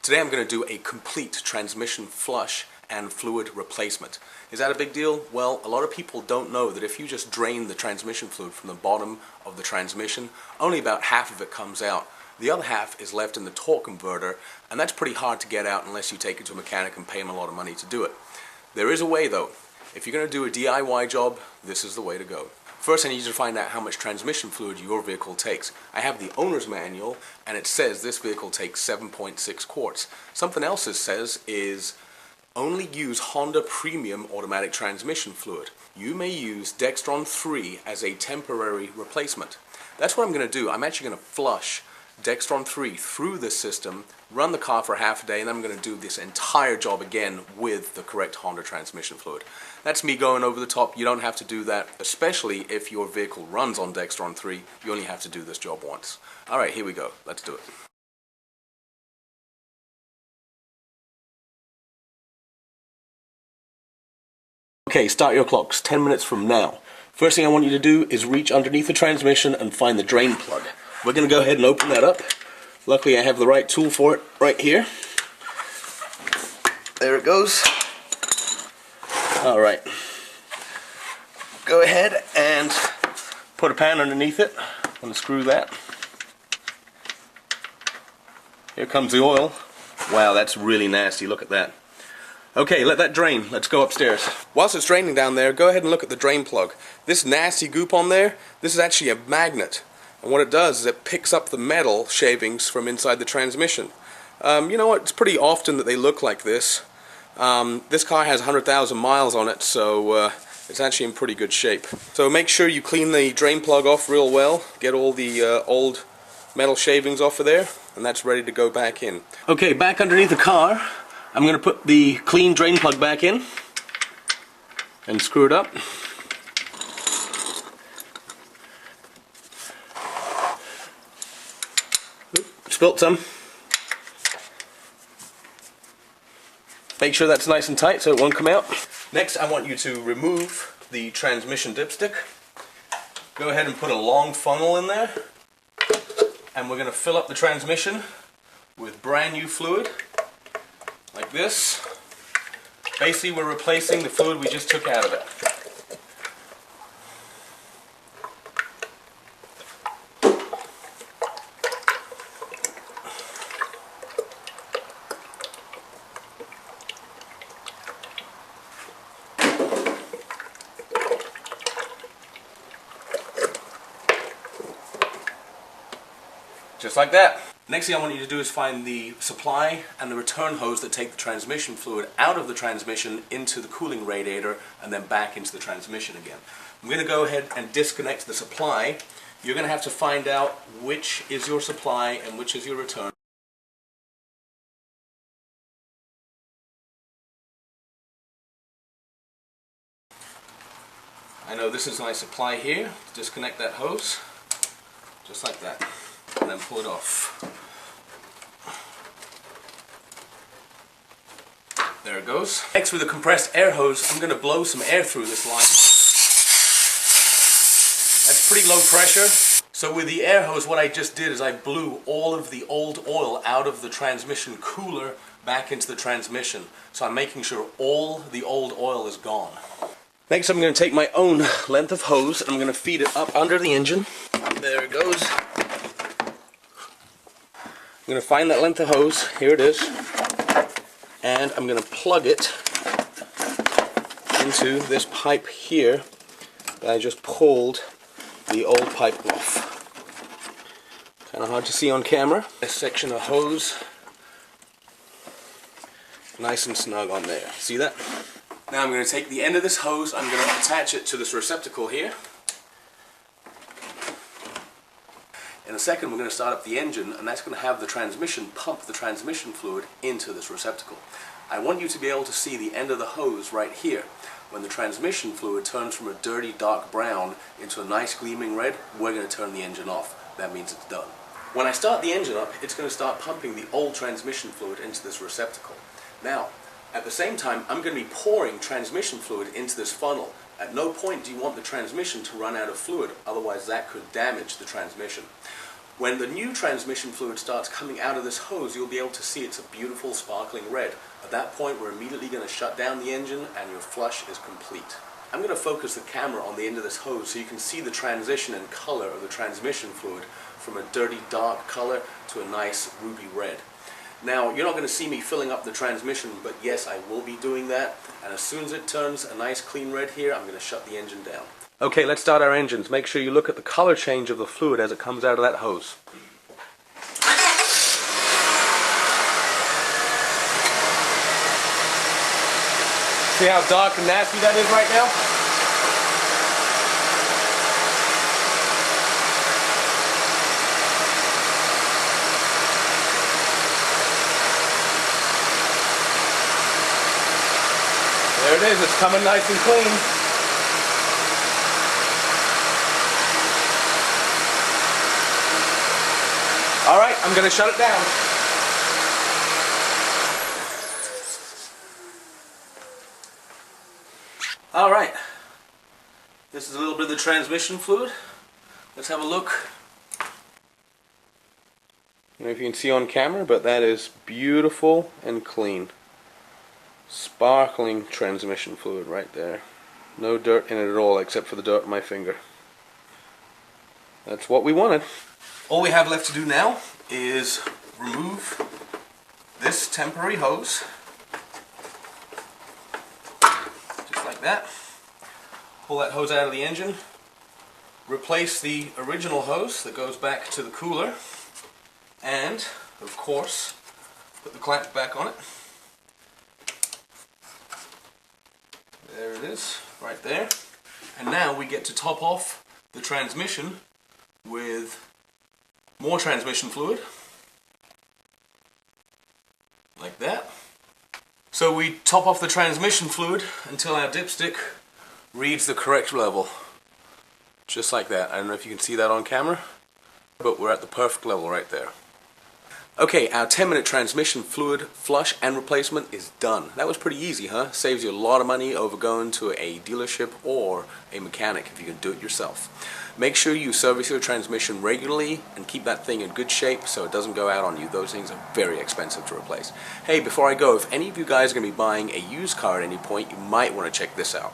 Today I'm going to do a complete transmission flush and fluid replacement. Is that a big deal? Well, a lot of people don't know that if you just drain the transmission fluid from the bottom of the transmission, only about half of it comes out. The other half is left in the torque converter, and that's pretty hard to get out unless you take it to a mechanic and pay him a lot of money to do it. There is a way though. If you're going to do a DIY job, this is the way to go. First, I need you to find out how much transmission fluid your vehicle takes. I have the owner's manual, and it says this vehicle takes 7.6 quarts. Something else it says is only use Honda Premium automatic transmission fluid. You may use Dextron 3 as a temporary replacement. That's what I'm going to do. I'm actually going to flush Dextron 3 through this system, run the car for half a day, and then I'm going to do this entire job again with the correct Honda transmission fluid. That's me going over the top. You don't have to do that, especially if your vehicle runs on Dextron 3. You only have to do this job once. Alright, here we go. Let's do it. Okay, start your clocks 10 minutes from now. First thing I want you to do is reach underneath the transmission and find the drain plug. We're going to go ahead and open that up. Luckily I have the right tool for it right here. There it goes. Alright. Go ahead and put a pan underneath it. Unscrew that. Here comes the oil. Wow, that's really nasty. Look at that. Okay, let that drain. Let's go upstairs. Whilst it's draining down there, go ahead and look at the drain plug. This nasty goop on there, this is actually a magnet. And what it does is it picks up the metal shavings from inside the transmission. You know what, it's pretty often that they look like this. This car has 100,000 miles on it, so it's actually in pretty good shape. So make sure you clean the drain plug off real well, get all the old metal shavings off of there, and that's ready to go back in. Okay, back underneath the car, I'm going to put the clean drain plug back in and screw it up. Spilt some. Make sure that's nice and tight so it won't come out. Next, I want you to remove the transmission dipstick. Go ahead and put a long funnel in there, and we're going to fill up the transmission with brand new fluid like this. Basically, we're replacing the fluid we just took out of it. Just like that. Next thing I want you to do is find the supply and the return hose that take the transmission fluid out of the transmission into the cooling radiator and then back into the transmission again. I'm going to go ahead and disconnect the supply. You're going to have to find out which is your supply and which is your return. I know this is my supply here. Disconnect that hose, just like that. And then pull it off. There it goes. Next, with a compressed air hose, I'm going to blow some air through this line. That's pretty low pressure. So with the air hose, what I just did is I blew all of the old oil out of the transmission cooler back into the transmission. So I'm making sure all the old oil is gone. Next, I'm going to take my own length of hose and I'm going to feed it up under the engine. There it goes. I'm going to find that length of hose, here it is, and I'm going to plug it into this pipe here that I just pulled the old pipe off. Kind of hard to see on camera. This section of hose, nice and snug on there. See that? Now I'm going to take the end of this hose, I'm going to attach it to this receptacle here. In a second we're going to start up the engine, and that's going to have the transmission pump the transmission fluid into this receptacle. I want you to be able to see the end of the hose right here. When the transmission fluid turns from a dirty dark brown into a nice gleaming red, we're going to turn the engine off. That means it's done. When I start the engine up, it's going to start pumping the old transmission fluid into this receptacle. Now, at the same time, I'm going to be pouring transmission fluid into this funnel. At no point do you want the transmission to run out of fluid, otherwise that could damage the transmission. When the new transmission fluid starts coming out of this hose, you'll be able to see it's a beautiful sparkling red. At that point, we're immediately going to shut down the engine and your flush is complete. I'm going to focus the camera on the end of this hose so you can see the transition and color of the transmission fluid from a dirty dark color to a nice ruby red. Now, you're not going to see me filling up the transmission, but yes, I will be doing that. And as soon as it turns a nice clean red here, I'm going to shut the engine down. Okay, let's start our engines. Make sure you look at the color change of the fluid as it comes out of that hose. See how dark and nasty that is right now? There it is, it's coming nice and clean. Alright, I'm going to shut it down. Alright, this is a little bit of the transmission fluid. Let's have a look. I don't know if you can see on camera, but that is beautiful and clean. Sparkling transmission fluid right there. No dirt in it at all except for the dirt on my finger. That's what we wanted. All we have left to do now is remove this temporary hose. Just like that. Pull that hose out of the engine. Replace the original hose that goes back to the cooler. And, of course, put the clamp back on it. There it is, right there. And now we get to top off the transmission with more transmission fluid. Like that. So we top off the transmission fluid until our dipstick reads the correct level. Just like that. I don't know if you can see that on camera, but we're at the perfect level right there. Okay, our 10-minute transmission fluid flush and replacement is done. That was pretty easy, huh? Saves you a lot of money over going to a dealership or a mechanic if you can do it yourself. Make sure you service your transmission regularly and keep that thing in good shape so it doesn't go out on you. Those things are very expensive to replace. Hey, before I go, if any of you guys are going to be buying a used car at any point, you might want to check this out.